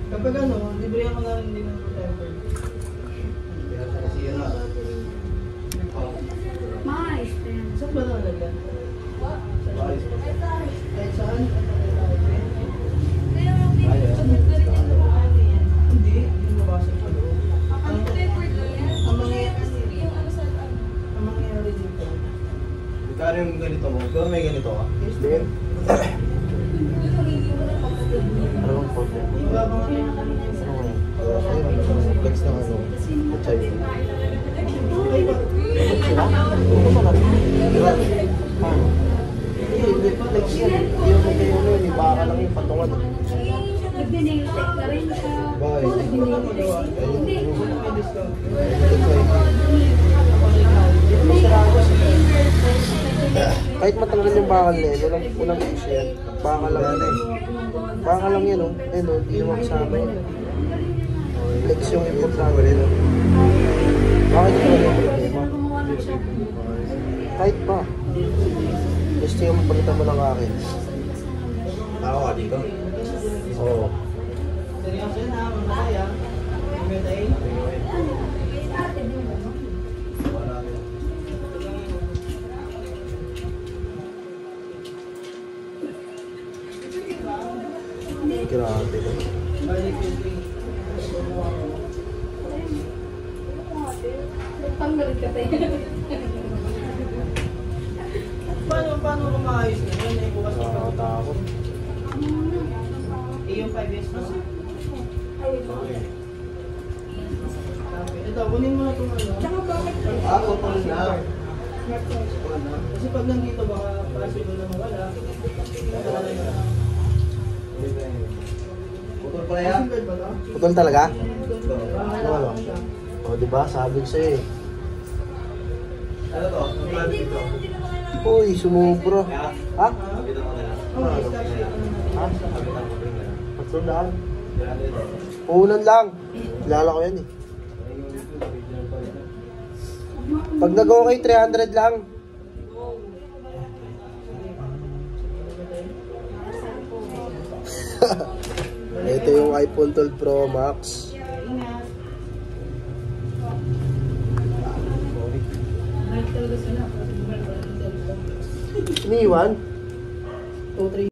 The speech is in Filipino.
Kapag ano, libre ako na rin din ng temper. Mais. Saan ba nalagyan? Kahit saan? Hindi, hindi mabasa pa doon. Ang mangyayari dito. Magkano yung ganito mo? Pero may ganito ka? Din. Ano bang problem? Iba ba nga rin? Flex na ano? HIV. Ay ba? Ano ba natin? Paano? Hindi, flex yan. Hindi mo kayo ano, may baka lang yung patungan. Nag-nail-tech na rin siya. Bakit? Hindi. May discount. Kahit matanggal yung bakal na yun, unang fix yan. Baka lang yan eh. Baka lang yan oh. Ayun oh, hindi naman kasama yun. Flex yung importante rin oh. Bakit ito na yung problema? Kahit pa. Gusto yung mapalitan mo ng akin. Ako ka dito? Oo. Seryoso yun ha, mamaya. May Grabe no? Panggalit ka tayo. Paano ko maayos na yun? Eh, bukas na Nakakatakot. yung 5 years na. Ito, kunin mo na itong ano. Tsaka bakit? Ako pa na. Kasi pag nandito baka possible na mawala. Putol pa na yan? Possible ba ito? Putol talaga? Ano Ano? O diba, sabi ko sa'yo eh. Ano to? Magkano dito? Uy, sumubro. Ha? Kapitan ko na lang. Oo, start siya. Ha? Kapitan ko rin na lang. Patundaan. Grabe ito. Puhunan lang. Kilala ko yan eh. Pag nag-okay, 300 lang. Ito yung iPhone 12 Pro Max. Ingat. Iniwan? 2, 3.